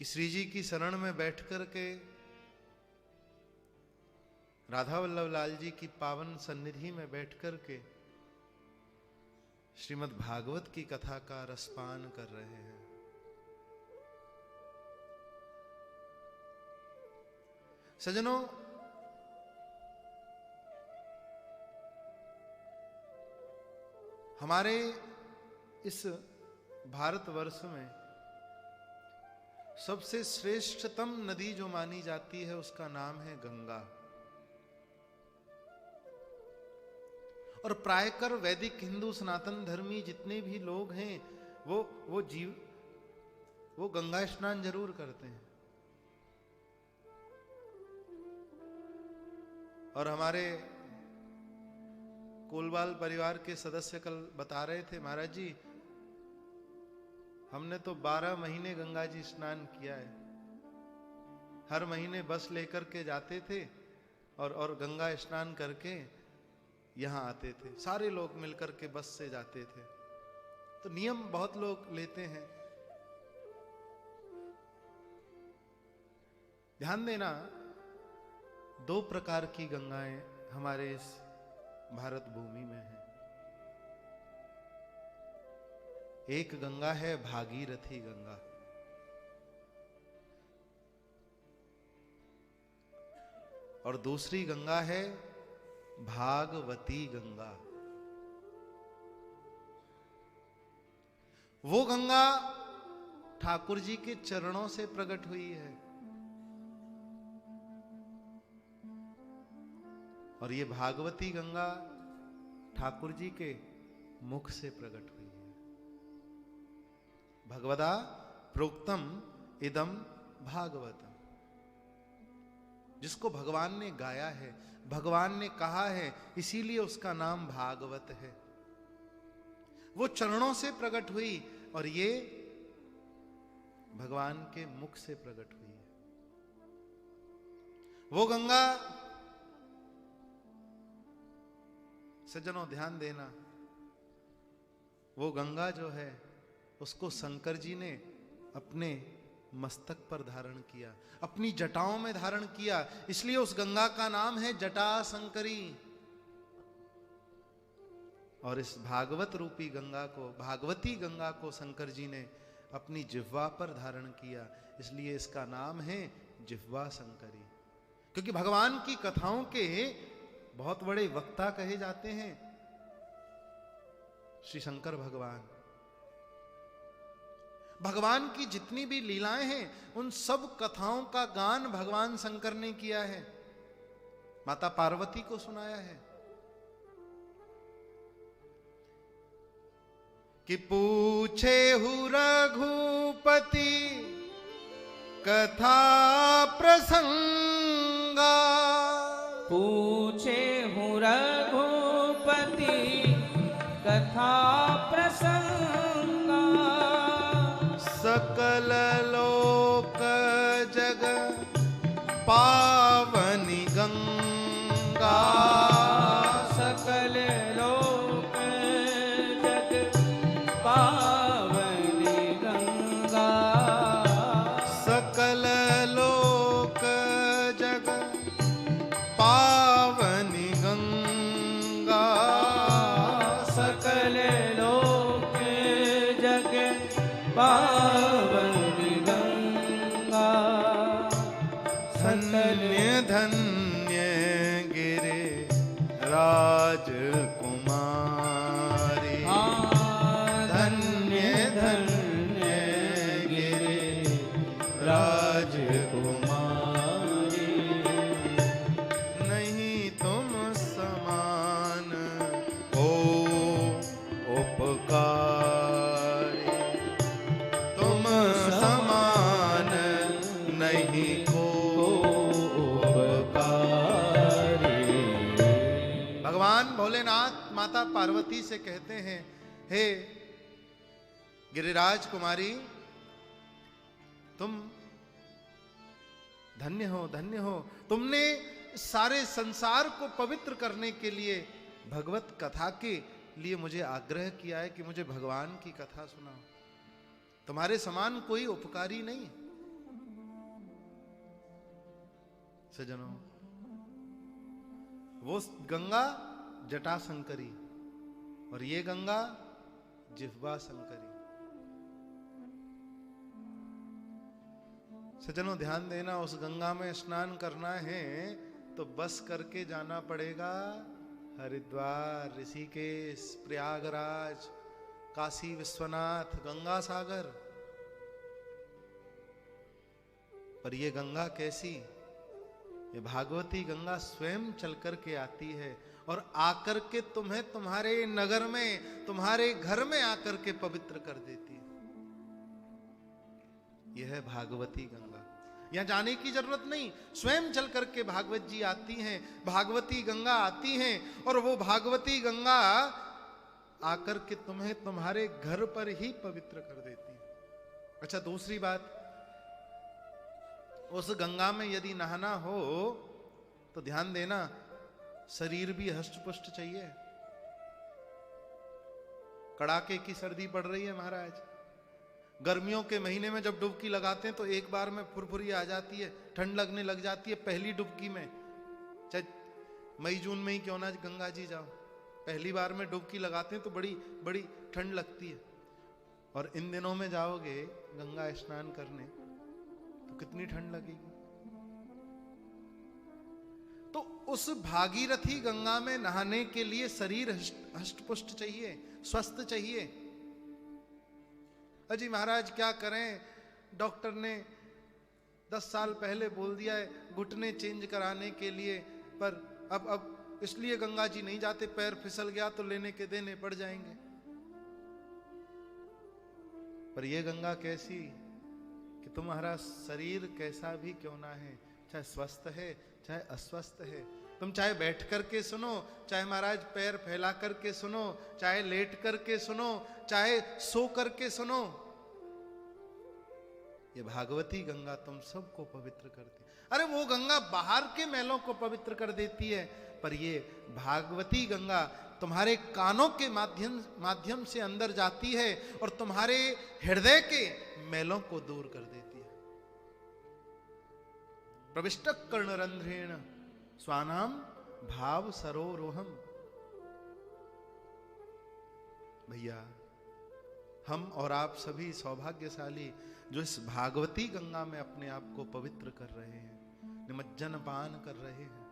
कि श्री जी की शरण में बैठ कर के राधा वल्लभ लाल जी की पावन सन्निधि में बैठ कर के श्रीमद् भागवत की कथा का रसपान कर रहे हैं। सज्जनों, हमारे इस भारतवर्ष में सबसे श्रेष्ठतम नदी जो मानी जाती है उसका नाम है गंगा। और प्रायकर वैदिक हिंदू सनातन धर्मी जितने भी लोग हैं वो गंगा स्नान जरूर करते हैं। और हमारे कोलवाल परिवार के सदस्य कल बता रहे थे, महाराज जी हमने तो 12 महीने गंगा जी स्नान किया है। हर महीने बस लेकर के जाते थे और गंगा स्नान करके यहां आते थे। सारे लोग मिलकर के बस से जाते थे। तो नियम बहुत लोग लेते हैं। ध्यान देना, 2 प्रकार की गंगाएं हमारे इस भारत भूमि में है। एक गंगा है भागीरथी गंगा, और दूसरी गंगा है भागवती गंगा। वो गंगा ठाकुर जी के चरणों से प्रकट हुई है और ये भागवती गंगा ठाकुर जी के मुख से प्रकट हुई है। भगवदा प्रोक्तम इदम भागवतम, जिसको भगवान ने गाया है, भगवान ने कहा है, इसीलिए उसका नाम भागवत है। वो चरणों से प्रकट हुई और ये भगवान के मुख से प्रकट हुई है। वो गंगा, सज्जनों ध्यान देना, वो गंगा जो है उसको शंकर जी ने अपने मस्तक पर धारण किया, अपनी जटाओं में धारण किया, इसलिए उस गंगा का नाम है जटा शंकरी। और इस भागवत रूपी गंगा को, भागवती गंगा को शंकर जी ने अपनी जिह्वा पर धारण किया, इसलिए इसका नाम है जिह्वा शंकरी। क्योंकि भगवान की कथाओं के बहुत बड़े वक्ता कहे जाते हैं श्री शंकर भगवान। भगवान की जितनी भी लीलाएं हैं उन सब कथाओं का गान भगवान शंकर ने किया है, माता पार्वती को सुनाया है। कि पूछे हु रघुपति कथा प्रसंगा, पूछे हूँ रघुपति कथा प्रसंगा, सकल लोक जग पावनी गंगा, सकल लोक जग पावनी गंगा, सकल लोक जग पावनी गंगा, सकल लोक जग पावनी गंगा, धन्य धन्य गिरे राजकुमारी, धन्य धन्य गिरे राजकुमारी, नहीं तुम समान हो उपकारी, तुम समान नहीं हो उपकारी। भगवान भोलेनाथ माता पार्वती से कहते हैं, हे गिरिराज कुमारी, तुम धन्य हो, धन्य हो। तुमने सारे संसार को पवित्र करने के लिए भगवत कथा के लिए मुझे आग्रह किया है कि मुझे भगवान की कथा सुनाओ। तुम्हारे समान कोई उपकारी नहीं। सज्जनों, वो गंगा जटा शंकरी और ये गंगा जिह्वा शंकरी। सज्जनों ध्यान देना, उस गंगा में स्नान करना है तो बस करके जाना पड़ेगा हरिद्वार, ऋषिकेश, प्रयागराज, काशी विश्वनाथ, गंगा सागर। पर ये गंगा कैसी? ये भागवती गंगा स्वयं चल कर के आती है और आकर के तुम्हें तुम्हारे नगर में, तुम्हारे घर में आकर के पवित्र कर देती है। यह है भागवती गंगा। यहां जाने की जरूरत नहीं, स्वयं चल करके भागवत जी आती हैं, भागवती गंगा आती हैं और वो भागवती गंगा आकर के तुम्हें तुम्हारे घर पर ही पवित्र कर देती है। अच्छा, दूसरी बात, उस गंगा में यदि नहाना हो तो ध्यान देना, शरीर भी हष्ट-पुष्ट चाहिए। कड़ाके की सर्दी पड़ रही है महाराज, गर्मियों के महीने में जब डुबकी लगाते हैं तो एक बार में फुरफुरी आ जाती है, ठंड लगने लग जाती है पहली डुबकी में। चाहे मई जून में ही क्यों ना गंगा जी जाओ, पहली बार में डुबकी लगाते हैं तो बड़ी बड़ी ठंड लगती है। और इन दिनों में जाओगे गंगा स्नान करने तो कितनी ठंड लगेगी। तो उस भागीरथी गंगा में नहाने के लिए शरीर हष्ट-पुष्ट चाहिए, स्वस्थ चाहिए। अजी महाराज क्या करें, डॉक्टर ने 10 साल पहले बोल दिया है घुटने चेंज कराने के लिए, पर अब इसलिए गंगा जी नहीं जाते, पैर फिसल गया तो लेने के देने पड़ जाएंगे। पर ये गंगा कैसी कि तुम्हारा शरीर कैसा भी क्यों ना है, चाहे स्वस्थ है चाहे अस्वस्थ है, तुम चाहे बैठ करके सुनो, चाहे महाराज पैर फैला करके सुनो, चाहे लेट करके सुनो, चाहे सो करके सुनो, ये भागवती गंगा तुम सबको पवित्र करती। अरे वो गंगा बाहर के मैलों को पवित्र कर देती है, पर ये भागवती गंगा तुम्हारे कानों के माध्यम से अंदर जाती है और तुम्हारे हृदय के मैलों को दूर कर देती है। प्रविष्टक कर्णरंध्रेण स्वानाम भाव सरोरोहम। भैया, हम और आप सभी सौभाग्यशाली जो इस भागवती गंगा में अपने आप को पवित्र कर रहे हैं, निमज्जन पान कर रहे हैं।